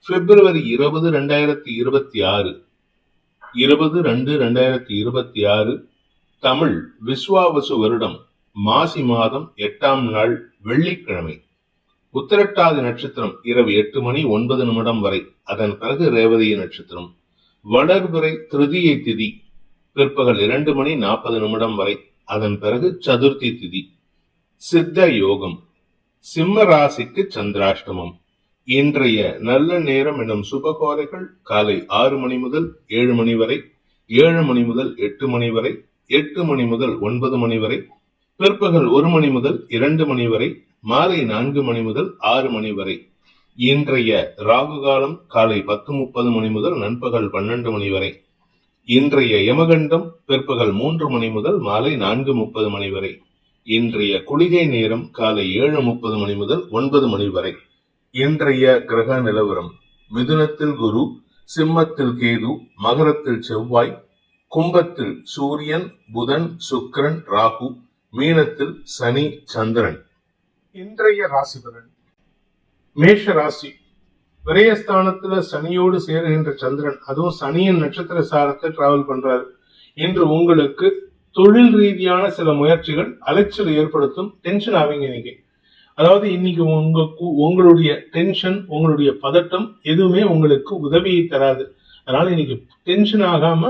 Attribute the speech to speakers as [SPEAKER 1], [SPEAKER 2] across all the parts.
[SPEAKER 1] பிப்ரவரி 20, 2026 20-2-2026 தமிழ் விஸ்வாவசு வருடம் மாசி மாதம் 8ஆம் நாள் வெள்ளிக்கிழமை. உத்திரட்டாதி நட்சத்திரம் இரவு 8:09 வரை, அதன் பிறகு ரேவதி நட்சத்திரம். வளர்பிறை திருதியை திதி பிற்பகல் 2:40 வரை, அதன் பிறகு சதுர்த்தி திதி. சித்த யோகம். சிம்ம ராசிக்கு சந்திராஷ்டமம். இன்றைய நல்ல நேரம் எனும் சுபகோரைகள் காலை 6 மணி முதல் 7 மணி வரை, 7 மணி முதல் 8 மணி வரை, 8 மணி முதல் 9 மணி வரை, பிற்பகல் 1 மணி முதல் 2 மணி வரை, மாலை 4 மணி முதல் 6 மணி வரை. இன்றைய ராகு காலம் காலை 10:30 மணி முதல் நண்பகல் 12 மணி வரை. இன்றைய யமகண்டம் பிற்பகல் 3 மணி முதல் மாலை 4:30 மணி வரை. இன்றைய குளிகை நேரம் காலை 7:30 மணி முதல் 9 மணி வரை. இன்றைய கிரக நிலவரம்: மிதுனத்தில் குரு, சிம்மத்தில் கேது, மகரத்தில் செவ்வாய், கும்பத்தில் சூரியன், புதன், சுக்கிரன், ராகு, மீனத்தில் சனி, சந்திரன். இன்றைய ராசி பலன்: மேஷ ராசி. விரயஸ்தானத்துல சனியோடு சேருகின்ற சந்திரன், அதுவும் சனியின் நட்சத்திர சாரத்தை டிராவல் பண்றாரு. இன்று உங்களுக்கு தொழில் ரீதியான சில முயற்சிகள் அலைச்சல் ஏற்படுத்தும். டென்ஷன் ஆவீங்க இன்னைக்கு. அதாவது இன்னைக்கு உங்களுடைய டென்ஷன், உங்களுடைய பதட்டம் எதுவுமே உங்களுக்கு உதவியை தராது. அதனால இன்னைக்கு டென்ஷன் ஆகாம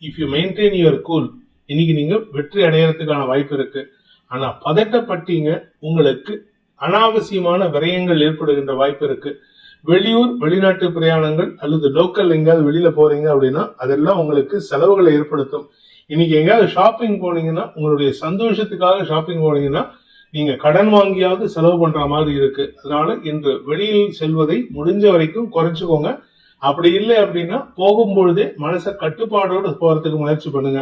[SPEAKER 1] if you maintain your cool, இன்னைக்கு நீங்க வெற்றி அடையறதுக்கான வாய்ப்பு இருக்கு. ஆனா பதட்டப்பட்டீங்க, உங்களுக்கு அனாவசியமான விரயங்கள் ஏற்படுகின்ற வாய்ப்பு இருக்கு. வெளியூர் வெளிநாட்டு பிரயாணங்கள் அல்லது லோக்கல் எங்கேயாவது வெளியில போறீங்க அப்படின்னா அதெல்லாம் உங்களுக்கு செலவுகளை ஏற்படுத்தும். இன்னைக்கு எங்கேயாவது ஷாப்பிங் போனீங்கன்னா, உங்களுடைய சந்தோஷத்துக்காக ஷாப்பிங் போனீங்கன்னா நீங்க கடன் வாங்கியாவது செலவு பண்ற மாதிரி இருக்கு. அதனால இன்று வெளியில் செல்வதை முடிஞ்ச வரைக்கும் குறைச்சுக்கோங்க. அப்படி இல்லை அப்படின்னா போகும்பொழுதே மனசை கட்டுப்பாடோடு போறதுக்கு முயற்சி பண்ணுங்க.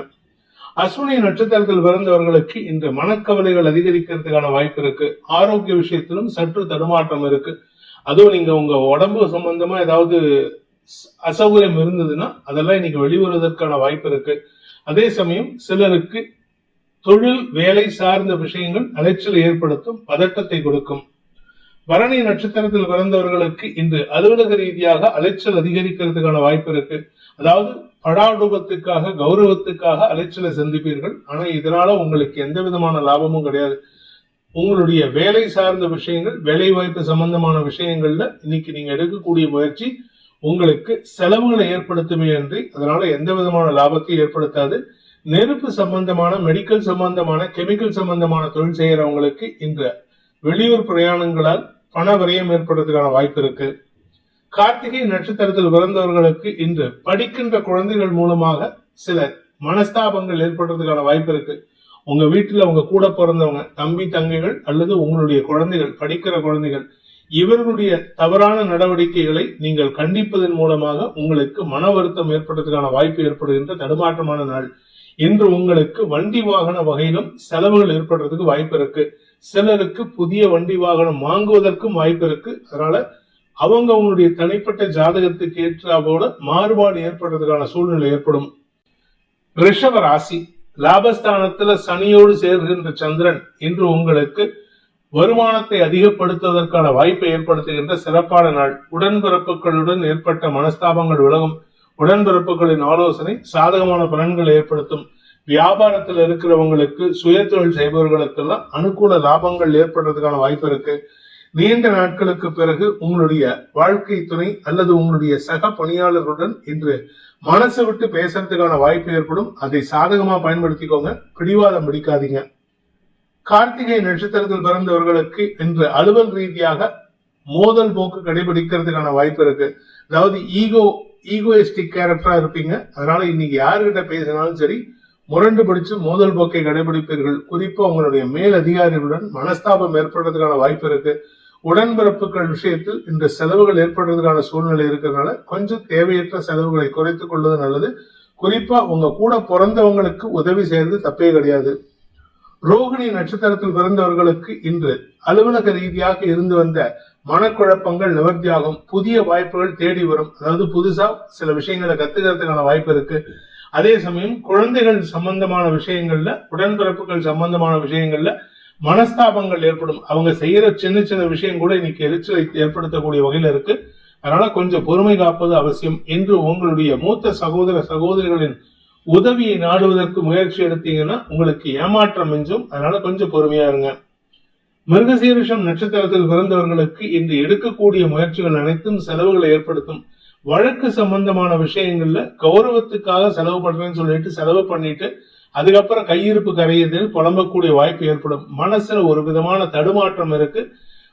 [SPEAKER 1] அஸ்வினி நட்சத்திரத்தில் பிறந்தவர்களுக்கு இன்று மனக்கவலைகள் அதிகரிக்கிறதுக்கான வாய்ப்பு இருக்கு. ஆரோக்கிய விஷயத்திலும் சற்று தடுமாற்றம் இருக்கு. அதுவும் நீங்க உங்க உடம்பு சம்பந்தமா ஏதாவது அசௌகரியம் இருந்ததுன்னா அதெல்லாம் இன்னைக்கு வெளிவருவதற்கான வாய்ப்பு இருக்கு. அதே சமயம் சிலருக்கு தொழில் வேலை சார்ந்த விஷயங்கள் அலைச்சல் ஏற்படுத்தும், பதட்டத்தை கொடுக்கும். பரணி நட்சத்திரத்தில் பிறந்தவர்களுக்கு இன்று அலுவலக ரீதியாக அலைச்சல் அதிகரிக்கிறதுக்கான வாய்ப்பு இருக்கு. அதாவது படாடுபத்துக்காக, கௌரவத்துக்காக அலைச்சலை சந்திப்பீர்கள். ஆனா இதனால உங்களுக்கு எந்த விதமான லாபமும் கிடையாது. உங்களுடைய வேலை சார்ந்த விஷயங்கள், வேலை வாய்ப்பு சம்பந்தமான விஷயங்கள்ல இன்னைக்கு நீங்க எடுக்கக்கூடிய முயற்சி உங்களுக்கு செலவுகளை ஏற்படுத்துமே அன்றி அதனால எந்த விதமான லாபத்தையும் ஏற்படுத்தாது. நெருப்பு சம்பந்தமான, மெடிக்கல் சம்பந்தமான, கெமிக்கல் சம்பந்தமான தொழில் செய்யறவங்களுக்கு இந்த வெளியூர் பிரயாணங்களால் பண விரயம் ஏற்படுறதுக்கான வாய்ப்பு இருக்கு. கார்த்திகை நட்சத்திரத்தில் பிறந்தவர்களுக்கு இன்று படிக்கின்ற குழந்தைகள் மூலமாக சில மனஸ்தாபங்கள் ஏற்படுறதுக்கான வாய்ப்பு இருக்கு. உங்க வீட்டுல உங்க கூட பிறந்தவங்க, தம்பி தங்கைகள் அல்லது உங்களுடைய குழந்தைகள், படிக்கிற குழந்தைகள், இவர்களுடைய தவறான நடவடிக்கைகளை நீங்கள் கண்டிப்பதன் மூலமாக உங்களுக்கு மன வருத்தம் ஏற்படுறதுக்கான வாய்ப்பு ஏற்படுகின்ற தடுமாற்றமான நாள். இன்று உங்களுக்கு வண்டி வாகன வகையிலும் செலவுகள் ஏற்படுறதுக்கு வாய்ப்பு இருக்கு. சிலருக்கு புதிய வண்டி வாகனம் வாங்குவதற்கும் வாய்ப்பு இருக்கு. அதனால அவங்களுடைய தனிப்பட்ட ஜாதகத்துக்கு ஏற்றாவோட மாறுபாடு ஏற்படுறதுக்கான சூழ்நிலை ஏற்படும். ரிஷப ராசி. லாபஸ்தானத்துல சனியோடு சேர்கின்ற சந்திரன் இன்று உங்களுக்கு வருமானத்தை அதிகப்படுத்துவதற்கான வாய்ப்பை ஏற்படுத்துகின்ற சிறப்பான நாள். உடன்பிறப்புகளுடன் ஏற்பட்ட மனஸ்தாபங்கள் விலகும். உடன்பிறப்புகளின் ஆலோசனை சாதகமான பலன்களை ஏற்படுத்தும். வியாபாரத்தில் இருக்கிறவங்களுக்கு, சுய தொழில் செய்பவர்களுக்கெல்லாம் அனுகூல லாபங்கள் ஏற்படுறதுக்கான வாய்ப்பு இருக்கு. நீண்ட நாட்களுக்கு பிறகு உங்களுடைய வாழ்க்கை துணை அல்லது உங்களுடைய சக பணியாளர்களுடன் இன்று மனசு விட்டு பேசுறதுக்கான வாய்ப்பு ஏற்படும். அதை சாதகமா பயன்படுத்திக்கோங்க, பிடிவாதம் பிடிக்காதீங்க. கார்த்திகை நட்சத்திரத்தில் பிறந்தவர்களுக்கு இன்று அலுவல் ரீதியாக மோதல் போக்கு கடைபிடிக்கிறதுக்கான வாய்ப்பு இருக்கு. அதாவது ஈகோயிஸ்டிக் கேரக்டரா இருப்பீங்க. அதனால இன்னைக்கு யாருகிட்ட பேசினாலும் சரி முரண்டு பிடிச்சு மோதல் போக்கை கடைபிடிப்பீர்கள். குறிப்பா உங்களுடைய மேல் அதிகாரிகளுடன் மனஸ்தாபம் ஏற்படுறதுக்கான வாய்ப்பு இருக்கு. உடன்பிறப்புகள் விஷயத்தில் இந்த செலவுகள் ஏற்படுறதுக்கான சூழ்நிலை இருக்கிறதுனால கொஞ்சம் தேவையற்ற செலவுகளை குறைத்துக் கொள்வது நல்லது. குறிப்பா உங்க கூட பிறந்தவங்களுக்கு உதவி செய்யறது தப்பே கிடையாது. ரோகிணி நட்சத்திரத்தில் பிறந்தவர்களுக்கு இன்று அலுவலக ரீதியாக இருந்து வந்த மனக்குழப்பங்கள் நிவர்த்தியாகும். புதிய வாய்ப்புகள் தேடி வரும். அதாவது புதுசா சில விஷயங்களை கத்துக்கிறதுக்கான வாய்ப்பு இருக்கு. அதே சமயம் குழந்தைகள் சம்பந்தமான விஷயங்கள்ல, உடன்பிறப்புகள் சம்பந்தமான விஷயங்கள்ல மனஸ்தாபங்கள் ஏற்படும். அவங்க செய்யற சின்ன சின்ன விஷயம் கூட இன்னைக்கு எரிச்சலை ஏற்படுத்தக்கூடிய வகையில இருக்கு.
[SPEAKER 2] அதனால கொஞ்சம் பொறுமை காப்பது அவசியம். என்று உங்களுடைய மூத்த சகோதர சகோதரிகளின் உதவியை நாடுவதற்கு முயற்சி எடுத்தீங்கன்னா உங்களுக்கு ஏமாற்றம் மிஞ்சும். அதனால கொஞ்சம் பொறுமையா இருங்க. மிருகசீரிஷம் நட்சத்திரத்தில் பிறந்தவர்களுக்கு இன்று எடுக்கக்கூடிய முயற்சிகள் அனைத்தும் செலவுகளை ஏற்படுத்தும். வழக்கு சம்பந்தமான விஷயங்கள்ல கௌரவத்துக்காக செலவு பண்றேன்னு சொல்லிட்டு செலவு பண்ணிட்டு அதுக்கப்புறம் கையிருப்பு கரையதில் புலம்பக்கூடிய வாய்ப்பு ஏற்படும். மனசுல ஒரு விதமான தடுமாற்றம் இருக்கு.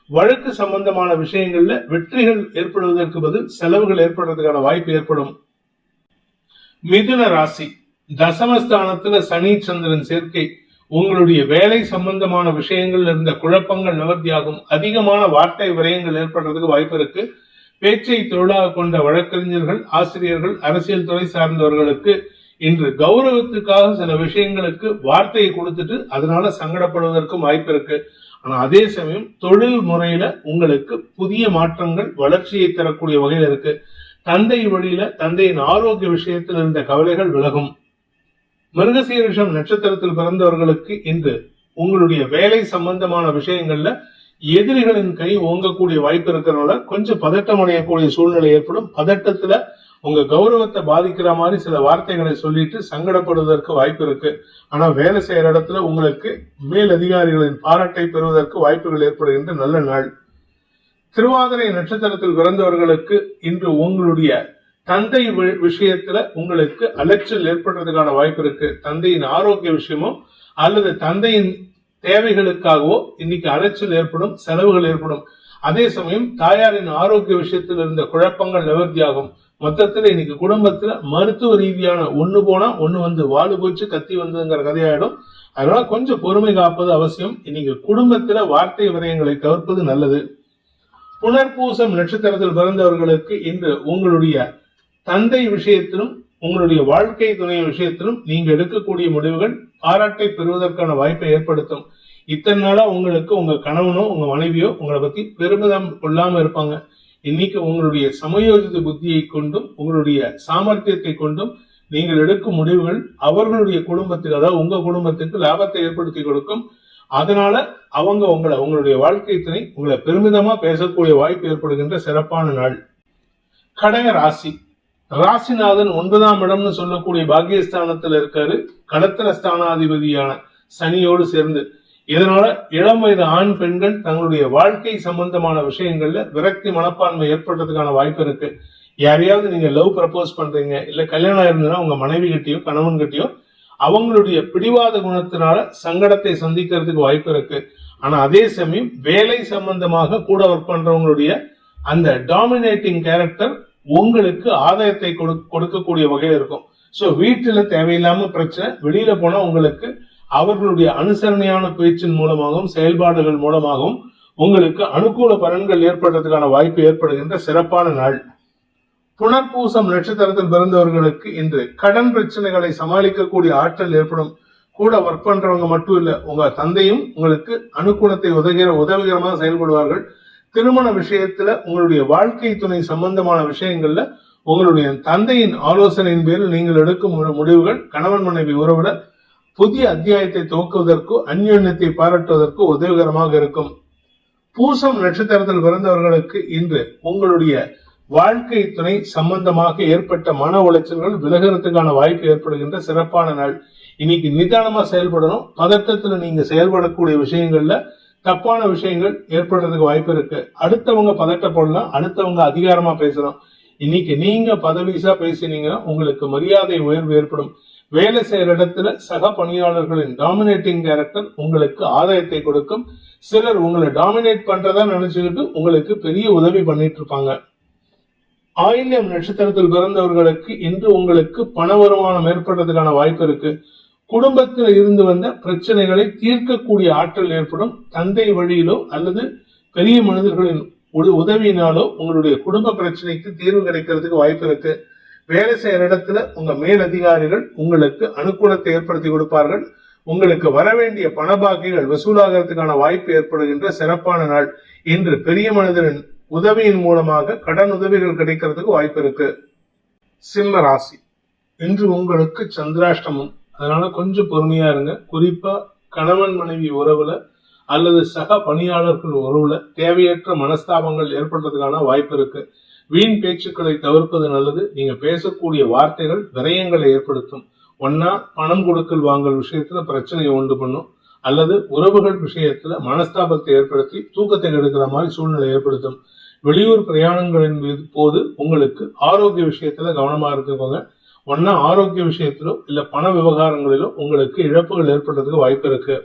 [SPEAKER 2] வழக்கு சம்பந்தமான விஷயங்கள்ல வெற்றிகள் ஏற்படுவதற்கு பதில் செலவுகள் ஏற்படுறதுக்கான வாய்ப்பு ஏற்படும். மிதுன ராசி, தசமஸ்தானத்துல சனி சந்திரன் சேர்க்கை உங்களுடைய வேலை சம்பந்தமான விஷயங்கள் இருந்த குழப்பங்கள் நிவர்த்தியாகும். அதிகமான வார்த்தை விரயங்கள் ஏற்படுறதுக்கு வாய்ப்பு இருக்கு. பேச்சை தொழிலாக கொண்ட வழக்கறிஞர்கள், ஆசிரியர்கள், அரசியல் துறை சார்ந்தவர்களுக்கு இன்று கௌரவத்துக்காக சில விஷயங்களுக்கு வார்த்தையை கொடுத்துட்டு அதனால சங்கடப்படுவதற்கும் வாய்ப்பு இருக்கு. ஆனா அதே சமயம் தொழில் முறையில உங்களுக்கு புதிய மாற்றங்கள் வளர்ச்சியை தரக்கூடிய வகையில் இருக்கு. தந்தை வழியில தந்தையின் ஆரோக்கிய விஷயத்தில் இருந்த கவலைகள் விலகும். மிருகசீரிஷம் நட்சத்திரத்தில் பிறந்தவர்களுக்கு இன்று உங்களுடைய வேலை சம்பந்தமான விஷயங்கள்ல எதிரிகளின் கை ஓங்கக்கூடிய வாய்ப்பு இருக்கிறதுனால கொஞ்சம் பதட்டம் அடையக்கூடிய சூழ்நிலை ஏற்படும். பதட்டத்துல உங்க கௌரவத்தை பாதிக்கிற மாதிரி சில வார்த்தைகளை சொல்லிட்டு சங்கடப்படுவதற்கு வாய்ப்பு இருக்கு. ஆனா வேலை செய்யற இடத்துல உங்களுக்கு மேல் அதிகாரிகளின் பாராட்டை பெறுவதற்கு வாய்ப்புகள் ஏற்படுகின்ற நல்ல நாள். திருவாதிரை நட்சத்திரத்தில் பிறந்தவர்களுக்கு இன்று உங்களுடைய தந்தை விஷயத்துல உங்களுக்கு அலைச்சல் ஏற்படுறதுக்கான வாய்ப்பு இருக்கு. தந்தையின் ஆரோக்கிய விஷயமோ அல்லது தந்தையின் தேவைகளுக்காகவோ இன்னைக்கு அலைச்சல் ஏற்படும், செலவுகள் ஏற்படும். அதே சமயம் தாயாரின் ஆரோக்கிய விஷயத்தில் இருந்த குழப்பங்கள் நிவர்த்தியாகும். மொத்தத்துல இன்னைக்கு குடும்பத்துல மருத்துவ ரீதியான ஒண்ணு போனா ஒண்ணு வந்து வாழு போச்சு கத்தி வந்ததுங்கிற கதையாயிடும். அதனால கொஞ்சம் பொறுமை காப்பது அவசியம். இன்னைக்கு குடும்பத்துல வார்த்தை விரயங்களை தவிர்ப்பது நல்லது. புனர்பூசம் நட்சத்திரத்தில் பிறந்தவர்களுக்கு இன்று உங்களுடைய தந்தை விஷயத்திலும் உங்களுடைய வாழ்க்கை துணை விஷயத்திலும் நீங்க எடுக்கக்கூடிய முடிவுகள் பாராட்டை பெறுவதற்கான வாய்ப்பை ஏற்படுத்தும். இத்தனை நாளா உங்களுக்கு உங்க கணவனோ உங்க மனைவியோ உங்களை பத்தி பெருமிதம் கொள்ளாம இருப்பாங்க. இன்னைக்கு உங்களுடைய சமயோஜித புத்தியை கொண்டும் உங்களுடைய சாமர்த்தியத்தை கொண்டும் நீங்கள் எடுக்கும் முடிவுகள் அவர்களுடைய குடும்பத்துக்கு, அதாவது உங்க குடும்பத்துக்கு லாபத்தை ஏற்படுத்தி கொடுக்கும். அதனால அவங்க உங்களுடைய வாழ்க்கை துணை உங்களை பெருமிதமா பேசக்கூடிய வாய்ப்பு ஏற்படுகின்ற சிறப்பான நாள். கடக ராசி, ராசிநாதன் 9ஆம் இடம்னு சொல்லக்கூடிய பாக்கியஸ்தானத்துல இருக்காரு. களத்திர ஸ்தானாதிபதியான சனியோடு சேர்ந்து. இதனால இளம் வயது ஆண் பெண்கள் தங்களுடைய வாழ்க்கை சம்பந்தமான விஷயங்கள்ல விரக்தி மனப்பான்மை ஏற்படுறதுக்கான வாய்ப்பு இருக்கு. யாரையாவது நீங்க லவ் ப்ரப்போஸ் பண்றீங்க, இல்ல கல்யாணம் இருந்ததுன்னா உங்க மனைவி கிட்டயோ கணவன் கிட்டயோ அவங்களுடைய பிடிவாத குணத்தினால சங்கடத்தை சந்திக்கிறதுக்கு வாய்ப்பு இருக்கு. ஆனா அதே சமயம் வேலை சம்பந்தமாக கூட ஒர்க் பண்றவங்களுடைய அந்த டாமினேட்டிங் கேரக்டர் உங்களுக்கு ஆதாயத்தை கொடுக்கக்கூடிய வகையில் இருக்கும். சோ வீட்டுல தேவையில்லாம பிரச்சனை, வெளியில போனா உங்களுக்கு அவர்களுடைய அனுசரணையான பேச்சின் மூலமாகவும் செயல்பாடுகள் மூலமாகவும் உங்களுக்கு அனுகூல பலன்கள் ஏற்படுறதுக்கான வாய்ப்பு ஏற்படுகின்ற சிறப்பான நாள். புனர்பூசம் நட்சத்திரத்தில் பிறந்தவர்களுக்கு இன்று கடன் பிரச்சனைகளை சமாளிக்கக்கூடிய ஆற்றல் ஏற்படும். கூட ஒர்க் பண்றவங்க மட்டும் இல்ல, உங்க தந்தையும் உங்களுக்கு அனுகூலத்தை உதவிகரமாக செயல்படுவார்கள். திருமண விஷயத்துல உங்களுடைய வாழ்க்கை துணை சம்பந்தமான விஷயங்கள்ல உங்களுடைய தந்தையின் ஆலோசனையின் பேரில் நீங்கள் எடுக்கும் முடிவுகள் கணவன் மனைவி உறவுல புதிய அத்தியாயத்தை துவக்குவதற்கோ அந்யோன்யத்தை பாராட்டுவதற்கோ உதவிகரமாக இருக்கும். பூசம் நட்சத்திரத்தில் பிறந்தவர்களுக்கு இன்று உங்களுடைய வாழ்க்கை துணை சம்பந்தமாக ஏற்பட்ட மன உளைச்சல்கள் விலகிறதுக்கான வாய்ப்பு ஏற்படுகின்ற சிறப்பான நாள். இன்னைக்கு நிதானமா செயல்படணும். பதட்டத்துல நீங்க செயல்படக்கூடிய விஷயங்கள்ல தப்பான விஷயங்கள் ஏற்படுறதுக்கு வாய்ப்பு இருக்கு. அடுத்தவங்க பதட்டப்படலாம், அடுத்தவங்க அதிகாரமா பேசலாம். இன்னைக்கு நீங்க பதவிசா பேசினீங்கன்னா உங்களுக்கு மரியாதை உயர்வு ஏற்படும். வேலை செய்யற இடத்துல சக பணியாளர்களின் டாமினேட்டிங் கேரக்டர் உங்களுக்கு ஆதாயத்தை கொடுக்கும். சிலர் உங்களை டாமினேட் பண்றதா நினைச்சுக்கிட்டு உங்களுக்கு பெரிய உதவி பண்ணிட்டு இருப்பாங்க. ஆயில்யம் நட்சத்திரத்தில் பிறந்தவர்களுக்கு இன்று உங்களுக்கு பண வருமானம் ஏற்படுறதுக்கான வாய்ப்பு இருக்கு. குடும்பத்தில் இருந்து வந்த பிரச்சனைகளை தீர்க்கக்கூடிய ஆற்றல் ஏற்படும். தந்தை வழியிலோ அல்லது பெரிய மனிதர்களின் உதவியினாலோ உங்களுடைய குடும்ப பிரச்சனைக்கு தீர்வு கிடைக்கிறதுக்கு வாய்ப்பு இருக்கு. வேலை செய்யற இடத்துல உங்க மேல் அதிகாரிகள் உங்களுக்கு அனுகூலத்தை ஏற்படுத்தி கொடுப்பார்கள். உங்களுக்கு வரவேண்டிய பண பாக்கிகள் வசூலாகிறதுக்கான வாய்ப்பு ஏற்படுகின்ற சிறப்பான நாள். இன்று பெரிய மனிதரின் உதவியின் மூலமாக கடன் உதவிகள் கிடைக்கிறதுக்கு வாய்ப்பு இருக்கு. சிம்ம ராசி, இன்று உங்களுக்கு சந்திராஷ்டமம். அதனால கொஞ்சம் பொறுமையா இருங்க. குறிப்பா கணவன் மனைவி உறவுல அல்லது சக பணியாளர்கள் உறவுல தேவையற்ற மனஸ்தாபங்கள் ஏற்படுறதுக்கான வாய்ப்பு இருக்கு. வீண் பேச்சுக்களை தவிர்ப்பது நல்லது. நீங்க பேசக்கூடிய வார்த்தைகள் விரயங்களை ஏற்படுத்தும். ஒன்னா பணம் கொடுக்கல் வாங்கல் விஷயத்துல பிரச்சனையை உண்டு பண்ணும், அல்லது உறவுகள் விஷயத்துல மனஸ்தாபத்தை ஏற்படுத்தி தூக்கத்தை கெடுக்கிற மாதிரி சூழ்நிலை ஏற்படுத்தும். வெளியூர் பிரயாணங்களின் போது உங்களுக்கு ஆரோக்கிய விஷயத்துல கவனமா இருந்துக்கோங்க. ஒன்னா ஆரோக்கிய விஷயத்திலோ இல்ல பண விவகாரங்களிலோ உங்களுக்கு இழப்புகள் ஏற்படுறதுக்கு வாய்ப்பு இருக்கு.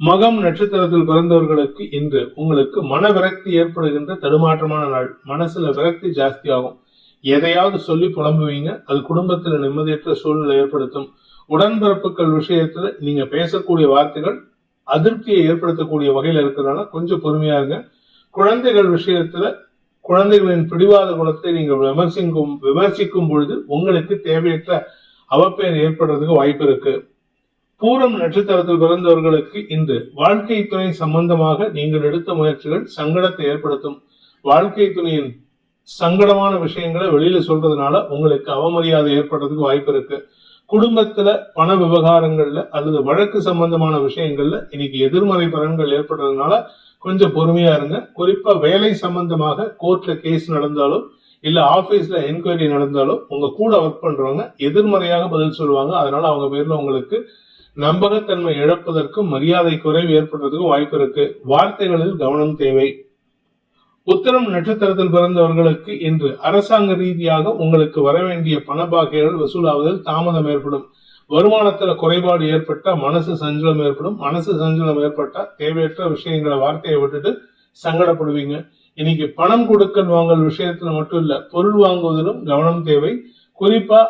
[SPEAKER 2] மகம் நட்சத்திரத்தில் பிறந்தவர்களுக்கு இன்று உங்களுக்கு மன விரக்தி ஏற்படுகின்ற தடுமாற்றமான நாள். மனசுல விரக்தி ஜாஸ்தி ஆகும். எதையாவது சொல்லி புலம்புவீங்க, அது குடும்பத்துல நிம்மதியற்ற சூழ்நிலை ஏற்படுத்தும். உடன்பிறப்புகள் விஷயத்துல நீங்க பேசக்கூடிய வார்த்தைகள் அதிருப்தியை ஏற்படுத்தக்கூடிய வகையில இருக்கிறதுனால கொஞ்சம் பொறுமையா இருங்க. குழந்தைகள் விஷயத்துல குழந்தைகளின் பிடிவாத குணத்தை நீங்க விமர்சிக்கும் பொழுது உங்களுக்கு தேவையற்ற அவப்பெயர் ஏற்படுறதுக்கு வாய்ப்பு இருக்கு. பூரம் நட்சத்திரத்தில் பிறந்தவர்களுக்கு இன்று வாழ்க்கை துணை சம்பந்தமாக நீங்கள் எடுத்த முயற்சிகள் சங்கடத்தை ஏற்படுத்தும். வாழ்க்கை துணையின் சங்கடமான விஷயங்களை வெளியில சொல்றதுனால உங்களுக்கு அவமரியாதை ஏற்படுறதுக்கு வாய்ப்பு இருக்கு. குடும்பத்துல பண விவகாரங்கள்ல அல்லது வழக்கு சம்பந்தமான விஷயங்கள்ல இன்னைக்கு எதிர்மறை பலன்கள் ஏற்படுறதுனால கொஞ்சம் பொறுமையா இருங்க. குறிப்பா வேலை சம்பந்தமாக கோர்ட்ல கேஸ் நடந்தாலும் இல்ல ஆபீஸ்ல என்கொயரி நடந்தாலும் உங்க கூட ஒர்க் பண்றவங்க எதிர்மறையாக பதில் சொல்லுவாங்க. அதனால அவங்க பேர்ல உங்களுக்கு நம்பகத்தன்மை இழப்பதற்கும் மரியாதை குறைவு ஏற்படுறதுக்கும் வாய்ப்பு இருக்கு. வார்த்தைகளில் கவனம் தேவை. உத்திரம் நட்சத்திரத்தில் பிறந்தவர்களுக்கு இன்று அரசாங்க ரீதியாக உங்களுக்கு வர வேண்டிய பண பாக்கியங்கள் வசூலாவதில் தாமதம் ஏற்படும். வருமானத்துல குறைபாடு ஏற்பட்டா மனசு சஞ்சலம் ஏற்படும். மனசு சஞ்சலம் ஏற்பட்டா தேவையற்ற விஷயங்களை வார்த்தையை விட்டுட்டு சங்கடப்படுவீங்க. இன்னைக்கு பணம் கொடுக்கல் வாங்கல் விஷயத்துல மட்டும் இல்ல, பொருள் வாங்குவதிலும் கவனம் தேவை. குறிப்பா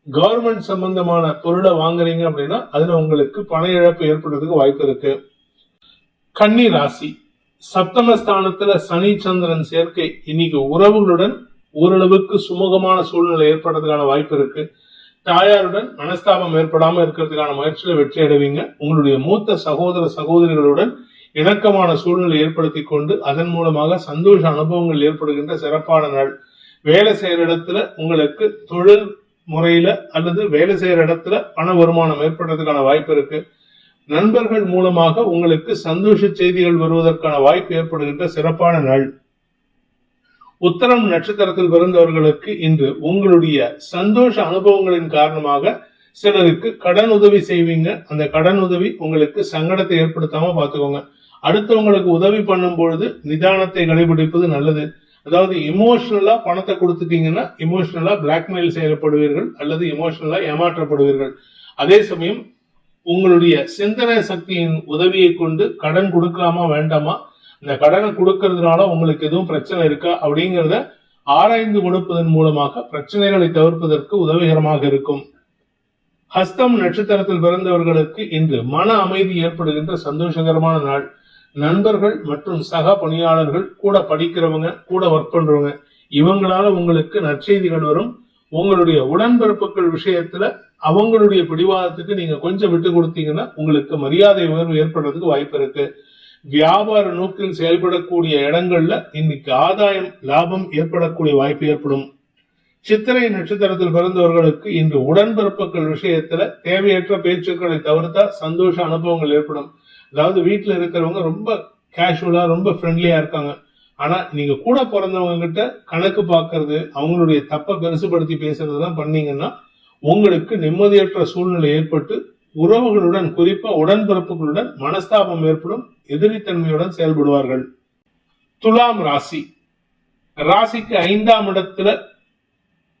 [SPEAKER 2] கவர்மெண்ட் சம்பந்தமான பொருளை வாங்குறீங்க அப்படின்னா அதுல உங்களுக்கு பண இழப்பு ஏற்படுறதுக்கு வாய்ப்பு இருக்கு. கன்னி ராசி, சப்தமஸ்தானத்துல சனி சந்திரன் சேர்க்கை இன்னைக்கு உறவுகளுடன் ஓரளவுக்கு சுமூகமான சூழ்நிலை ஏற்படுறதுக்கான வாய்ப்பு இருக்கு. தாயாருடன் மனஸ்தாபம் ஏற்படாம இருக்கிறதுக்கான முயற்சியில வெற்றி அடைவீங்க. உங்களுடைய மூத்த சகோதர சகோதரிகளுடன் இணக்கமான சூழ்நிலை ஏற்படுத்தி கொண்டு அதன் மூலமாக சந்தோஷ அனுபவங்கள் ஏற்படுகின்ற சிறப்பான நாள். வேலை செய்யற இடத்துல உங்களுக்கு தொழில் முறையில அல்லது வேலை செய்யற இடத்துல பண வருமானம் ஏற்படுறதுக்கான வாய்ப்பு இருக்கு. நண்பர்கள் மூலமாக உங்களுக்கு சந்தோஷ செய்திகள் வருவதற்கான வாய்ப்பு ஏற்படுகின்ற சிறப்பான நாள். உத்தரம் நட்சத்திரத்தில் பிறந்தவர்களுக்கு இன்று உங்களுடைய சந்தோஷ அனுபவங்களின் காரணமாக சிலருக்கு கடன் உதவி செய்வீங்க. அந்த கடன் உதவி உங்களுக்கு சங்கடத்தை ஏற்படுத்தாம பாத்துக்கோங்க. அடுத்தவங்களுக்கு உதவி பண்ணும் பொழுது நிதானத்தை கடைபிடிப்பது நல்லது. அதாவது இமோஷனலா பணத்தை கொடுத்துட்டீங்கன்னா இமோஷனலா பிளாக்மெயில் செய்யப்படுவீர்கள் அல்லது இமோஷனலா ஏமாற்றப்படுவீர்கள். அதே சமயம் உங்களுடைய சிந்தனை சக்தியின் உதவியை கொண்டு கடன் கொடுக்கலாமா வேண்டாமா, இந்த கடனை கொடுக்கறதுனால உங்களுக்கு எதுவும் பிரச்சனை இருக்கா அப்படிங்கிறத ஆராய்ந்து கொடுப்பதன் மூலமாக பிரச்சனைகளை தவிர்ப்பதற்கு உதவிகரமாக இருக்கும். ஹஸ்தம் நட்சத்திரத்தில் பிறந்தவர்களுக்கு இன்று மன அமைதி ஏற்படுகின்ற சந்தோஷகரமான நாள். நண்பர்கள் மற்றும் சக பணியாளர்கள், கூட படிக்கிறவங்க, கூட ஒர்க் பண்றவங்க, இவங்களால உங்களுக்கு நற்செய்திகள் வரும். உங்களுடைய உடன்பிறப்புகள் விஷயத்துல அவங்களுடைய பிடிவாதத்துக்கு நீங்க கொஞ்சம் விட்டு கொடுத்தீங்கன்னா உங்களுக்கு மரியாதை உயர்வு ஏற்படுறதுக்கு வாய்ப்பு இருக்கு. வியாபார நோக்கில் செயல்படக்கூடிய இடங்கள்ல இன்னைக்கு ஆதாயம் லாபம் ஏற்படக்கூடிய வாய்ப்பு ஏற்படும். சித்திரை நட்சத்திரத்தில் பிறந்தவர்களுக்கு இன்று உடன்பிறப்புகள் விஷயத்துல தேவையற்ற பேச்சுக்களை தவிர்த்தா சந்தோஷ அனுபவங்கள் ஏற்படும். அதாவது வீட்டுல இருக்கிறவங்க ரொம்ப கேஷுவலா ரொம்ப ஃப்ரெண்ட்லியா இருக்காங்க. ஆனா நீங்க கூட பிறந்தவங்க கிட்ட கணக்கு பாக்குறது, அவங்களுடைய தப்ப பெருசுபடுத்தி பேசுறதுதான் பண்ணீங்கன்னா உங்களுக்கு நிம்மதியற்ற சூழ்நிலை ஏற்பட்டு உறவுகளுடன் குறிப்பா உடன்பிறப்புகளுடன் மனஸ்தாபம் ஏற்படும். எதிரித்தன்மையுடன் செயல்படுவார்கள். துலாம் ராசி, ராசிக்கு 5ஆம் இடத்துல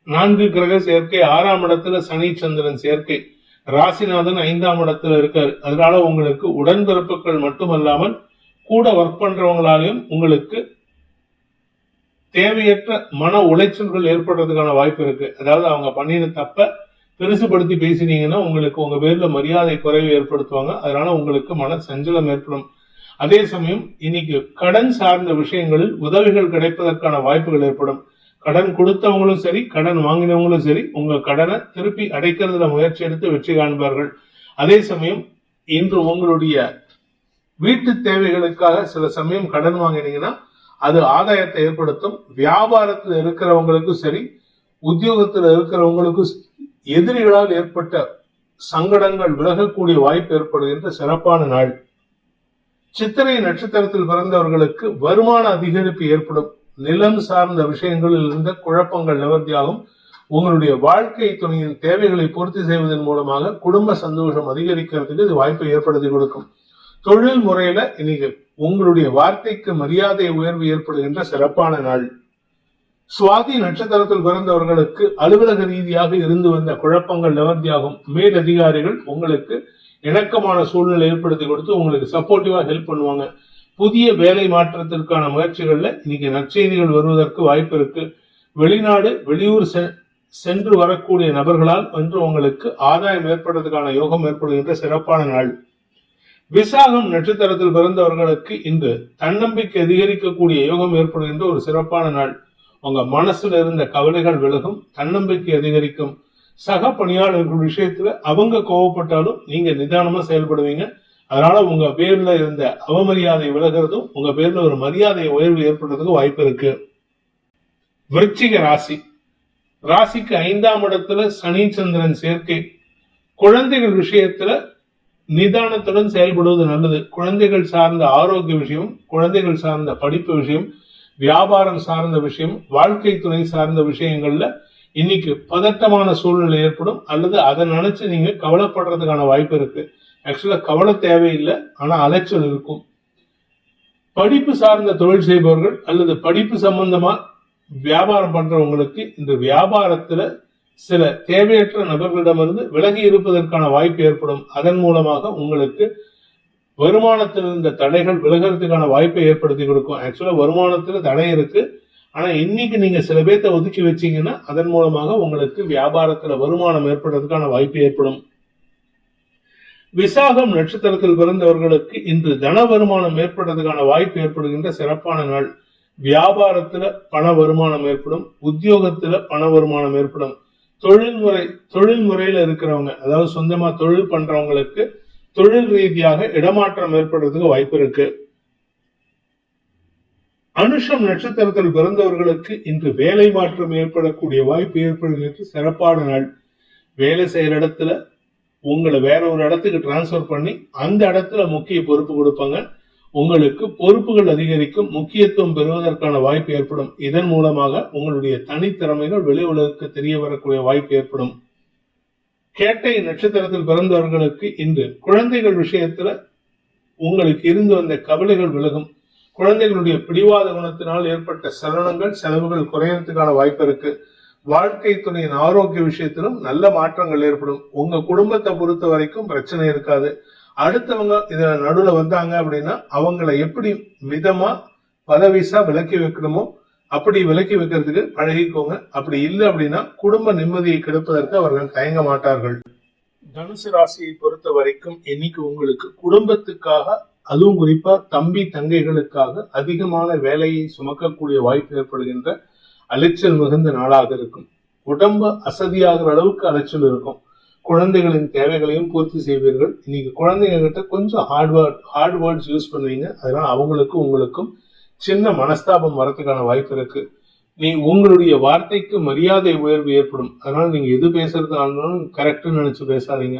[SPEAKER 2] 4 கிரக சேர்க்கை, 6ஆம் இடத்துல சனி சந்திரன் சேர்க்கை. ராசிநாதன் 5ஆம் இடத்துல இருக்காரு. அதனால உங்களுக்கு உடன்பிறப்புகள் மட்டுமல்லாமல் கூட ஒர்க் பண்றவங்களாலையும் உங்களுக்கு தேவையற்ற மன உளைச்சல்கள் ஏற்படுறதுக்கான வாய்ப்பு இருக்கு. அதாவது அவங்க பண்ணின தப்ப பெருசுபடுத்தி பேசினீங்கன்னா உங்களுக்கு உங்க பேர்ல மரியாதை குறைவு ஏற்படுத்துவாங்க. அதனால உங்களுக்கு மன சஞ்சலம் ஏற்படும். அதே சமயம் இன்னைக்கு கடன் சார்ந்த விஷயங்களில் உதவிகள் கிடைப்பதற்கான வாய்ப்புகள் ஏற்படும். கடன் கொடுத்தவங்களும் சரி கடன் வாங்கினவங்களும் சரி உங்க கடனை திருப்பி அடைக்கிறதுல முயற்சி எடுத்து வெற்றி காண்பார்கள். அதே சமயம் இன்று உங்களுடைய வீட்டு தேவைகளுக்காக சில சமயம் கடன் வாங்கினீங்கன்னா அது ஆதாயத்தை ஏற்படுத்தும். வியாபாரத்தில் இருக்கிறவங்களுக்கும் சரி உத்தியோகத்தில் இருக்கிறவங்களுக்கும் எதிரிகளால் ஏற்பட்ட சங்கடங்கள் விலகக்கூடிய வாய்ப்பு ஏற்படுகின்ற சிறப்பான நாள். சித்திரை நட்சத்திரத்தில் பிறந்தவர்களுக்கு வருமான அதிகரிப்பு ஏற்படும். நிலம் சார்ந்த விஷயங்களில் இருந்த குழப்பங்கள் நிவர்த்தியாகும். உங்களுடைய வாழ்க்கை துணையின் தேவைகளை பூர்த்தி செய்வதன் மூலமாக குடும்ப சந்தோஷம் அதிகரிக்கிறதுக்கு இது வாய்ப்பை ஏற்படுத்தி கொடுக்கும். தொழில் முறையில இன்னைக்கு உங்களுடைய வார்த்தைக்கு மரியாதை உயர்வு ஏற்படுகின்ற சிறப்பான நாள். சுவாதி நட்சத்திரத்தில் பிறந்தவர்களுக்கு அலுவலக ரீதியாக இருந்து வந்த குழப்பங்கள் நிவர்த்தியாகும். மேல் அதிகாரிகள் உங்களுக்கு இணக்கமான சூழ்நிலை ஏற்படுத்தி கொடுத்து உங்களுக்கு சப்போர்ட்டிவா ஹெல்ப் பண்ணுவாங்க. புதிய வேலை மாற்றத்திற்கான முயற்சிகள்ல இன்னைக்கு நற்செய்திகள் வருவதற்கு வாய்ப்பு இருக்கு. வெளிநாடு வெளியூர் சென்று வரக்கூடிய நபர்களால் இன்று உங்களுக்கு ஆதாயம் ஏற்படுறதுக்கான யோகம் ஏற்படுகின்ற சிறப்பான நாள். விசாகம் நட்சத்திரத்தில் பிறந்தவர்களுக்கு இன்று தன்னம்பிக்கை அதிகரிக்கக்கூடிய யோகம் ஏற்படுகின்ற ஒரு சிறப்பான நாள். உங்க மனசுல இருந்த கவலைகள் விலகும், தன்னம்பிக்கை அதிகரிக்கும். சக பணியாளர்கள் விஷயத்துல அவங்க கோவப்பட்டாலும் நீங்க நிதானமா செயல்படுவீங்க. அதனால உங்க பேர்ல இருந்த அவமரியாதை விலகிறதும் உங்க பேர்ல ஒரு மரியாதை உயர்வு ஏற்படுறதுக்கு வாய்ப்பு இருக்கு. விருச்சிக ராசி. ராசிக்கு 5ஆம் இடத்துல சனி சந்திரன் சேர்க்கை. குழந்தைகள் விஷயத்துல நிதானத்துடன் செயல்படுவது நல்லது. குழந்தைகள் சார்ந்த ஆரோக்கிய விஷயம், குழந்தைகள் சார்ந்த படிப்பு விஷயம், வியாபாரம் சார்ந்த விஷயம், வாழ்க்கை துணை சார்ந்த விஷயங்கள்ல இன்னைக்கு பதட்டமான சூழ்நிலை ஏற்படும் அல்லது அதை நினைச்சு நீங்க கவலைப்படுறதுக்கான வாய்ப்பு இருக்கு. ஆக்சுவலா கவலை தேவையில்லை, ஆனா அலைச்சல் இருக்கும். படிப்பு சார்ந்த தொழில் செய்பவர்கள் அல்லது படிப்பு சம்பந்தமா வியாபாரம் பண்றவங்களுக்கு இந்த வியாபாரத்துல சில தேவையற்ற நபர்களிடமிருந்து விலகி இருப்பதற்கான வாய்ப்பு ஏற்படும். அதன் மூலமாக உங்களுக்கு வருமானத்தில் இருந்த தடைகள் விலகிறதுக்கான வாய்ப்பை ஏற்படுத்தி கொடுக்கும். ஆக்சுவலா வருமானத்துல தடை இருக்கு, ஆனா இன்னைக்கு நீங்க சில பேர்த்த ஒதுக்கி வச்சீங்கன்னா அதன் மூலமாக உங்களுக்கு வியாபாரத்துல வருமானம் ஏற்படுறதுக்கான வாய்ப்பு ஏற்படும். விசாகம் நட்சத்திரத்தில் பிறந்தவர்களுக்கு இன்று தன வருமானம் ஏற்படுறதுக்கான வாய்ப்பு ஏற்படுகின்ற சிறப்பான நாள். வியாபாரத்துல பண வருமானம் ஏற்படும், உத்தியோகத்துல பண வருமானம் ஏற்படும். தொழில் முறையில இருக்கிறவங்க, அதாவது சொந்தமா தொழில் பண்றவங்களுக்கு தொழில் ரீதியாக இடமாற்றம் ஏற்படுறதுக்கு வாய்ப்பு இருக்கு. அனுஷம் நட்சத்திரத்தில் பிறந்தவர்களுக்கு இன்று வேலை மாற்றம் ஏற்படக்கூடிய வாய்ப்பு ஏற்படுகிறது. சிறப்பான நாள். வேலை செய்யற இடத்துல உங்களை வேற ஒரு இடத்துக்கு டிரான்ஸ்பர் பண்ணி அந்த இடத்துல முக்கிய பொறுப்பு கொடுப்பாங்க. உங்களுக்கு பொறுப்புகள் அதிகரிக்கும், முக்கியத்துவம் பெறுவதற்கான வாய்ப்பு ஏற்படும். இதன் மூலமாக உங்களுடைய தனித்திறமைகள் வெளி உலகுக்கு தெரிய வரக்கூடிய வாய்ப்பு ஏற்படும். கேட்டை நட்சத்திரத்தில் பிறந்தவர்களுக்கு இன்று குழந்தைகள் விஷயத்துல உங்களுக்கு இருந்து வந்த கவலைகள் விலகும். குழந்தைகளுடைய பிடிவாத குணத்தினால் ஏற்பட்ட செலவுகள் குறையறதுக்கான வாய்ப்பு இருக்கு. வாழ்க்கை துணையின் ஆரோக்கிய விஷயத்திலும் நல்ல மாற்றங்கள் ஏற்படும். உங்க குடும்பத்தை பொறுத்த வரைக்கும் பிரச்சனை இருக்காது. அடுத்தவங்க இதுல நடுவுல வந்தாங்க அப்படின்னா அவங்கள எப்படி மிதமா பதவிசா விலக்கி வைக்கணுமோ அப்படி விலக்கி வைக்கிறதுக்கு பழகிக்கோங்க. அப்படி இல்லை அப்படின்னா குடும்ப நிம்மதியை கெடுப்பதற்கு அவர்கள் தயங்க மாட்டார்கள். தனுசு ராசியை பொறுத்த வரைக்கும் இன்னைக்கு உங்களுக்கு குடும்பத்துக்காக, அதுவும் குறிப்பா தம்பி தங்கைகளுக்காக அதிகமான வேலையை சுமக்கக்கூடிய வாய்ப்பு ஏற்படுகின்ற அலைச்சல் மிகுந்த நாளாக இருக்கும். உடம்பு அசதியாகிற அளவுக்கு அலைச்சல் இருக்கும். குழந்தைகளின் தேவைகளையும் பூர்த்தி செய்வீர்கள். இன்னைக்கு குழந்தைங்க கிட்ட கொஞ்சம் ஹார்ட் வேர்ட்ஸ் யூஸ் பண்ணுவீங்க. அதனால அவங்களுக்கும் உங்களுக்கும் சின்ன மனஸ்தாபம் வரதுக்கான வாய்ப்பு இருக்கு. உங்களுடைய வார்த்தைக்கு மரியாதை உயர்வு ஏற்படும். அதனால நீங்க எது பேசுறதுனாலும் கரெக்ட்னு நினைச்சு பேசாதீங்க.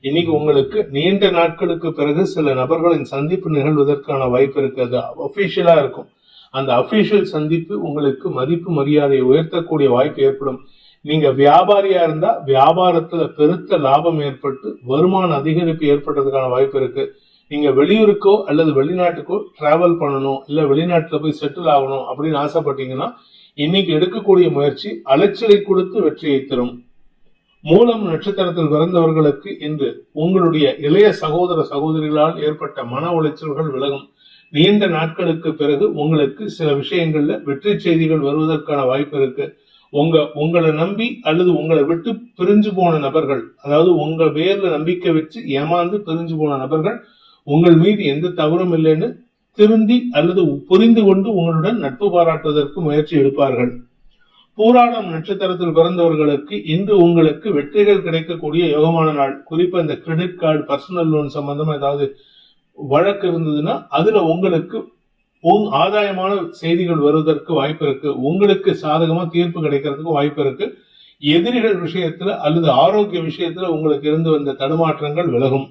[SPEAKER 2] இன்னைக்கு உங்களுக்கு நீண்ட நாட்களுக்கு பிறகு சில நபர்களின் சந்திப்பு நிகழ்வதற்கான வாய்ப்பு இருக்கு. அது அபிஷியலா இருக்கும். அந்த அபிஷியல் சந்திப்பு உங்களுக்கு மதிப்பு மரியாதையை உயர்த்தக்கூடிய வாய்ப்பு ஏற்படும். நீங்க வியாபாரியா இருந்தா வியாபாரத்துல பெருத்த லாபம் ஏற்பட்டு வருமான அதிகரிப்பு ஏற்படுறதுக்கான வாய்ப்பு இருக்கு. நீங்க வெளியூருக்கோ அல்லது வெளிநாட்டுக்கோ டிராவல் பண்ணணும், இல்ல வெளிநாட்டுல போய் செட்டில் ஆகணும் அப்படின்னு ஆசைப்பட்டீங்கன்னா இன்னைக்கு எடுக்கக்கூடிய முயற்சி அலைச்சலை கொடுத்து வெற்றியை தரும். மூலம் நட்சத்திரத்தில் பிறந்தவர்களுக்கு இன்று உங்களுடைய இளைய சகோதர சகோதரிகளால் ஏற்பட்ட மன உளைச்சல்கள் விலகும். நீண்ட நாட்களுக்கு பிறகு உங்களுக்கு சில விஷயங்கள்ல வெற்றி செய்திகள் வருவதற்கான வாய்ப்பு இருக்கு. உங்களை நம்பி அல்லது உங்களை விட்டு பிரிஞ்சு போன நபர்கள், அதாவது உங்க பேர்ல நம்பிக்கை வச்சு ஏமாந்து பிரிஞ்சு போன நபர்கள் உங்கள் மீது எந்த தவறும் இல்லைன்னு திருந்தி அல்லது புரிந்து கொண்டு உங்களுடன் நட்பு பாராட்டுவதற்கு முயற்சி எடுப்பார்கள். பூராடம் நட்சத்திரத்தில் பிறந்தவர்களுக்கு இன்று உங்களுக்கு வெற்றிகள் கிடைக்கக்கூடிய யோகமான நாள். குறிப்பா இந்த கிரெடிட் கார்டு, பர்சனல் லோன் சம்பந்தமா ஏதாவது வழக்கு இருந்ததுன்னா அதுல உங்களுக்கு ஆதாயமான செய்திகள் வருவதற்கு வாய்ப்பு இருக்கு. உங்களுக்கு சாதகமா தீர்ப்பு கிடைக்கிறதுக்கு வாய்ப்பு இருக்கு. எதிரிகள் விஷயத்துல அல்லது ஆரோக்கிய விஷயத்துல உங்களுக்கு இருந்து வந்த தடுமாற்றங்கள் விலகும்.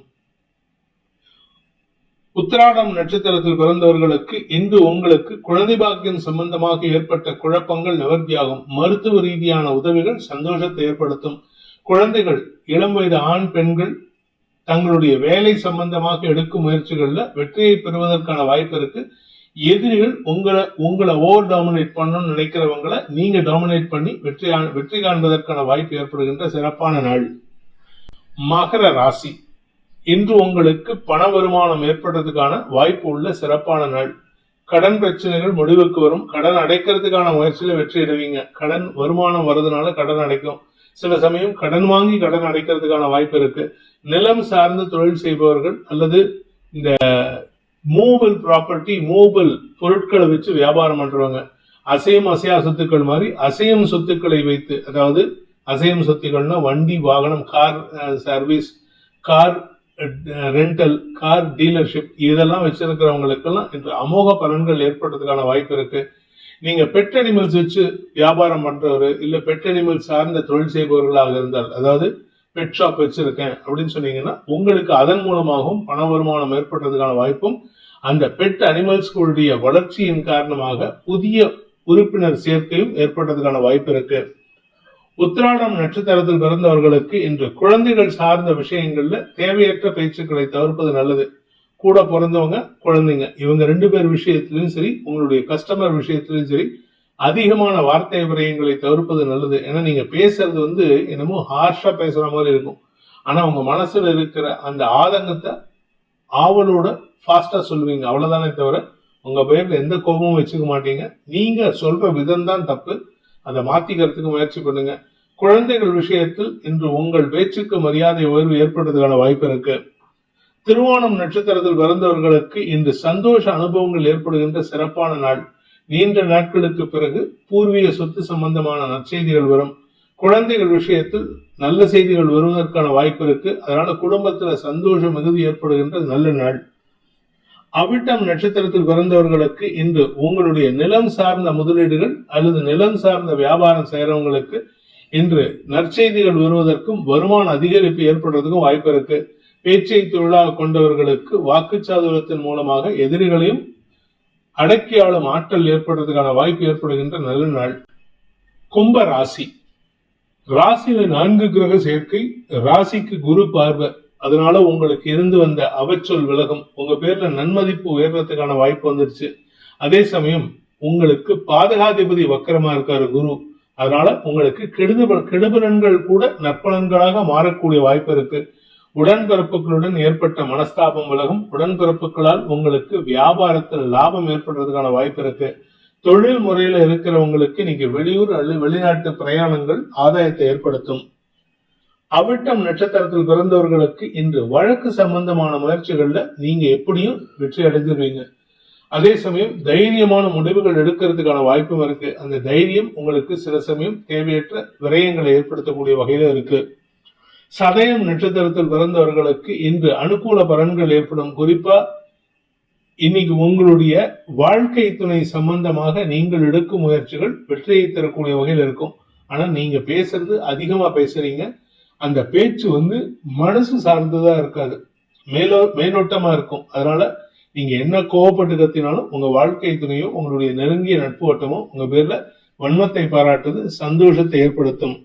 [SPEAKER 2] உத்திராடம் நட்சத்திரத்தில் பிறந்தவர்களுக்கு இன்று உங்களுக்கு குழந்தை பாக்கியம் சம்பந்தமாக ஏற்பட்ட குழப்பங்கள் நிவர்த்தியாகும். மருத்துவ ரீதியான உதவிகள் சந்தோஷத்தை ஏற்படுத்தும். குழந்தைகள், இளம் வயது ஆண் பெண்கள் தங்களுடைய வேலை சம்பந்தமாக எடுக்கும் முயற்சிகள்ல வெற்றியை பெறுவதற்கான வாய்ப்பு இருக்கு. எதிரிகள் உங்களை ஓவர் டாமினேட் பண்ணணும்னு நினைக்கிறவங்களை நீங்க டாமினேட் பண்ணி வெற்றி காண்பதற்கான வாய்ப்பு ஏற்படுகின்ற சிறப்பான நாள். மகர ராசி, இன்று உங்களுக்கு பண வருமானம் ஏற்படுறதுக்கான வாய்ப்பு உள்ள சிறப்பான நாள். கடன் பிரச்சனைகள் முடிவுக்கு வரும். கடன் அடைக்கிறதுக்கான முயற்சியில வெற்றி அடைவீங்க. கடன் வருமானம் வர்றதுனால கடன் அடைக்கும். சில சமயம் கடன் வாங்கி கடன் அடைக்கிறதுக்கான வாய்ப்பு இருக்கு. நிலம் சார்ந்த தொழில் செய்பவர்கள் அல்லது இந்த மூவபிள் ப்ராப்பர்ட்டி, மூவபிள் பொருட்களை வச்சு வியாபாரம் பண்றவங்க, அசையும் அசையா சொத்துக்கள் மாதிரி அசையும் சொத்துக்களை வைத்து, அதாவது அசையும் சொத்துக்கள்னா வண்டி, வாகனம், car service, car rental, car dealership, இதெல்லாம் வச்சிருக்கிறவங்களுக்கெல்லாம் இன்று அமோக பலன்கள் ஏற்படுறதுக்கான வாய்ப்பு இருக்கு. நீங்க பெட் அனிமல்ஸ் வச்சு வியாபாரம் பண்றவர் இல்ல பெட் அனிமல் சார்ந்த தொழில் செய்பவர்களாக இருந்தால், அதாவது பெட் ஷாப் வச்சிருக்கேன் அப்படின்னு சொன்னீங்கன்னா உங்களுக்கு அதன் மூலமாகவும் பண வருமானம் ஏற்படுறதுக்கான வாய்ப்பும், அந்த பெட் அனிமல்ஸ்களுடைய வளர்ச்சியின் காரணமாக புதிய உறுப்பினர் சேர்க்கையும் ஏற்படுறதுக்கான வாய்ப்பு இருக்கு. உத்திராடம் நட்சத்திரத்தில் பிறந்தவர்களுக்கு இன்று குழந்தைகள் சார்ந்த விஷயங்கள்ல தேவையற்ற பேச்சுக்களை தவிர்ப்பது நல்லது. கூட பிறந்தவங்க, குழந்தைங்க, இவங்க 2 பேர் விஷயத்திலும் சரி, உங்களுடைய கஸ்டமர் விஷயத்திலும் சரி, அதிகமான வார்த்தை விரயங்களை தவிர்ப்பது நல்லது. ஏன்னா நீங்க பேசுறது என்னமோ ஹார்ஷா பேசுற மாதிரி இருக்கும். ஆனா உங்க மனசுல இருக்கிற அந்த ஆதங்கத்தை ஆவலோட ஃபாஸ்டா சொல்லுவீங்க, அவ்வளவுதானே தவிர உங்க பேர்ல எந்த கோபமும் வச்சுக்க மாட்டீங்க. நீங்க சொல்ற விதம் தான் தப்பு. அதை மாத்திக்கிறதுக்கு முயற்சி பண்ணுங்க. குழந்தைகள் விஷயத்தில் இன்று உங்கள் பேச்சுக்கு மரியாதை உயர்வு ஏற்படுறதுக்கான வாய்ப்பு இருக்கு. திருவோணம் நட்சத்திரத்தில் பிறந்தவர்களுக்கு இன்று சந்தோஷ அனுபவங்கள் ஏற்படுகின்ற சிறப்பான நாள். நீண்ட நாட்களுக்கு பிறகு பூர்வீக சொத்து சம்பந்தமான நற்செய்திகள் வரும். குழந்தைகள் விஷயத்தில் நல்ல செய்திகள் வருவதற்கான வாய்ப்பு இருக்கு. அதனால குடும்பத்துல சந்தோஷம் மிகுதி ஏற்படுகின்ற நல்ல நாள். அவிட்டம் நட்சத்திரத்தில் பிறந்தவர்களுக்கு இன்று உங்களுடைய நிலம் சார்ந்த முதலீடுகள் அல்லது நிலம் சார்ந்த வியாபாரம் செய்யறவங்களுக்கு இன்று நற்செய்திகள் வருவதற்கும் வருமான அதிகரிப்பு ஏற்படுறதுக்கும் வாய்ப்பு இருக்கு. பேச்சை தொழிலாக கொண்டவர்களுக்கு வாக்குச்சாதுரியத்தின் மூலமாக எதிரிகளையும் அடக்கி ஆளும் ஆற்றல் ஏற்படுறதுக்கான வாய்ப்பு ஏற்படுகின்ற நல்ல நாள். கும்ப ராசி, ராசியில 4 கிரக சேர்க்கை, ராசிக்கு குரு பார்வை, அதனால உங்களுக்கு இருந்து வந்த அவச்சொல் விலகும். உங்க பேர்ல நன்மதிப்பு உயர்றதுக்கான வாய்ப்பு வந்துருச்சு. அதே சமயம் உங்களுக்கு பாதகாதிபதி வக்கரமா இருக்காரு குரு, அதனால உங்களுக்கு கெடுபலன்கள் கூட நற்பலன்களாக மாறக்கூடிய வாய்ப்பு இருக்கு. உடன்பிறப்புகளுடன் ஏற்பட்ட மனஸ்தாபம் விலகும். உடன்பிறப்புகளால் உங்களுக்கு வியாபாரத்தில் லாபம் ஏற்படுறதுக்கான வாய்ப்பு இருக்கு. தொழில் முறையில இருக்கிறவங்களுக்கு நீங்க வெளியூர் அல்லது வெளிநாட்டு பிரயாணங்கள் ஆதாயத்தை ஏற்படுத்தும். அவிட்டம் நட்சத்திரத்தில் பிறந்தவர்களுக்கு இன்று வழக்கு சம்பந்தமான முயற்சிகள்ல நீங்க எப்படியும் வெற்றி அடைஞ்சிருவீங்க. அதே சமயம் தைரியமான முடிவுகள் எடுக்கிறதுக்கான வாய்ப்பும் இருக்கு. அந்த தைரியம் உங்களுக்கு சில சமயம் தேவையற்ற விரயங்களை ஏற்படுத்தக்கூடிய வகையில இருக்கு. சதயம் நட்சத்திரத்தில் பிறந்தவர்களுக்கு இன்று அனுகூல பலன்கள் ஏற்படும். குறிப்பா இன்னைக்கு உங்களுடைய வாழ்க்கை துணை சம்பந்தமாக நீங்கள் எடுக்கும் முயற்சிகள் வெற்றியை தரக்கூடிய வகையில் இருக்கும். ஆனா நீங்க பேசுறது அதிகமா பேசுறீங்க. அந்த பேச்சு மனசு சார்ந்ததா இருக்காது, மேலோட்டமா இருக்கும். அதனால நீங்க என்ன கோவப்பட்டு கத்தினாலும் உங்க வாழ்க்கை துணையோ உங்களுடைய நெருங்கிய நட்பு வட்டமோ உங்க பேர்ல வன்மத்தை பாராட்டுது, சந்தோஷத்தை ஏற்படுத்தும்.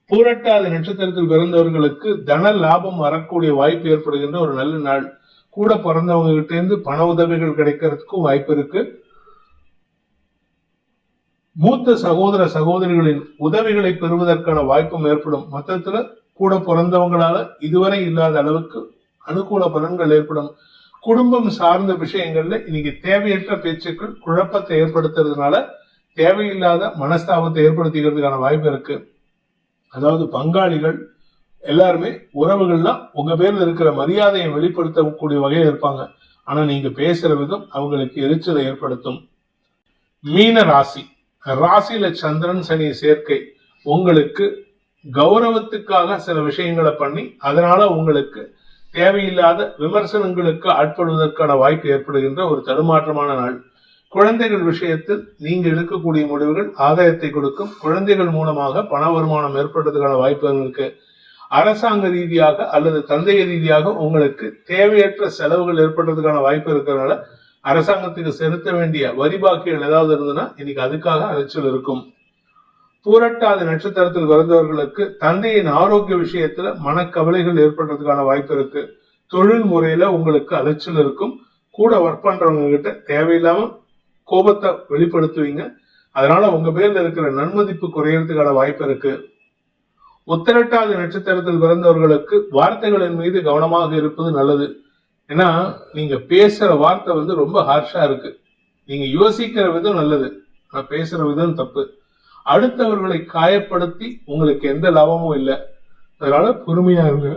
[SPEAKER 2] பூரட்டாதி நட்சத்திரத்தில் பிறந்தவர்களுக்கு தன லாபம் வரக்கூடிய வாய்ப்பு ஏற்படுகின்ற ஒரு நல்ல நாள். கூட பிறந்தவங்க கிட்ட இருந்து பண உதவிகள் கிடைக்கிறதுக்கும் வாய்ப்பு இருக்கு. மூத்த சகோதர சகோதரிகளின் உதவிகளை பெறுவதற்கான வாய்ப்பும் ஏற்படும். மொத்தத்துல கூட பிறந்தவங்களால இதுவரை இல்லாத அளவுக்கு அனுகூல பலன்கள் ஏற்படும். குடும்பம் சார்ந்த விஷயங்கள்ல இன்னைக்கு தேவையற்ற பேச்சுக்கள் குழப்பத்தை ஏற்படுத்துறதுனால தேவையில்லாத மனஸ்தாபத்தை ஏற்படுத்திக்கிறதுக்கான வாய்ப்பு இருக்கு. அதாவது பங்காளிகள் எல்லாருமே உறவுகள்லாம் உங்க பேர்ல இருக்கிற மரியாதையை வெளிப்படுத்தக்கூடிய வகையில் இருப்பாங்க. ஆனா நீங்க பேசுற விதம் அவங்களுக்கு எரிச்சலை ஏற்படுத்தும். மீன ராசி, ராசியில சந்திரன் சனி சேர்க்கை உங்களுக்கு கௌரவத்துக்காக சில விஷயங்களை பண்ணி அதனால உங்களுக்கு தேவையில்லாத விமர்சனங்களுக்கு ஆட்படுவதற்கான வாய்ப்பு ஏற்படுகின்ற ஒரு தடுமாற்றமான நாள். குழந்தைகள் விஷயத்தில் நீங்க எடுக்கக்கூடிய முடிவுகள் ஆதாயத்தை கொடுக்கும். குழந்தைகள் மூலமாக பண வருமானம் ஏற்படுறதுக்கான வாய்ப்பு இருக்கு. அரசாங்க ரீதியாக அல்லது தந்தைய ரீதியாக உங்களுக்கு தேவையற்ற செலவுகள் ஏற்படுறதுக்கான வாய்ப்பு இருக்கிறதுனால அரசாங்கத்துக்கு செலுத்த வேண்டிய வரி பாக்கிகள் ஏதாவது இருந்ததுன்னா இன்னைக்கு அதுக்காக அலைச்சல் இருக்கும். பூரட்டாதி நட்சத்திரத்தில் பிறந்தவர்களுக்கு தந்தையின் ஆரோக்கிய விஷயத்துல மனக்கவலைகள் ஏற்படுறதுக்கான வாய்ப்பு இருக்கு. தொழில் முறையில உங்களுக்கு அலைச்சல் இருக்கும். கூட ஒர்க் பண்றவங்க கிட்ட தேவையில்லாம கோபத்தை வெளிப்படுத்துவீங்க. அதனால உங்க பேர்ல இருக்கிற நன்மதிப்பு குறையறதுக்கான வாய்ப்பு இருக்கு. உத்திரட்டாதி நட்சத்திரத்தில் பிறந்தவர்களுக்கு வார்த்தைகளின் மீது கவனமாக இருப்பது நல்லது. ஏன்னா நீங்க பேசுற வார்த்தை ரொம்ப ஹார்ஷா இருக்கு. நீங்க யோசிக்கிற விதம் நல்லது, ஆனா பேசுற விதம் தப்பு. அடுத்தவர்களை காயப்படுத்தி உங்களுக்கு எந்த லாபமும் இல்லை. அதனால பொறுமையா இருங்க.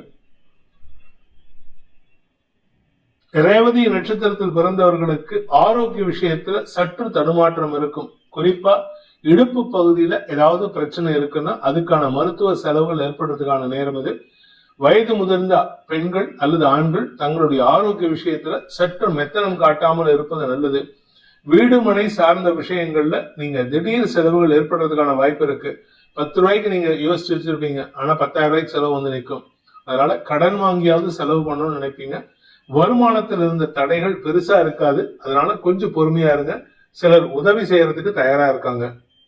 [SPEAKER 2] ரேவதி நட்சத்திரத்தில் பிறந்தவர்களுக்கு ஆரோக்கிய விஷயத்துல சற்று தடுமாற்றம் இருக்கும். குறிப்பா இடுப்பு பகுதியில ஏதாவது பிரச்சனை இருக்குன்னா அதுக்கான மருத்துவ செலவுகள் ஏற்படுறதுக்கான நேரம் இது. வயது முதிர்ந்த பெண்கள் அல்லது ஆண்கள் தங்களுடைய ஆரோக்கிய விஷயத்துல சற்று மெத்தனம் காட்டாமல் இருப்பது நல்லது. வீடு மனை சார்ந்த விஷயங்கள்ல நீங்க திடீர் செலவுகள் ஏற்படுறதுக்கான வாய்ப்பு இருக்கு. 10 ரூபாய்க்கு நீங்க யோசிச்சு வச்சிருப்பீங்க, ஆனா 10,000 ரூபாய்க்கு செலவு நிற்கும். அதனால கடன் வாங்கியாவது செலவு பண்ணணும்னு நினைப்பீங்க. வருமானத்தில் இருந்த தடைகள் பெருசா இருக்காது. அதனால கொஞ்சம் பொறுமையா இருங்க. சிலர் உதவி செய்யறதுக்கு தயாரா இருக்காங்க.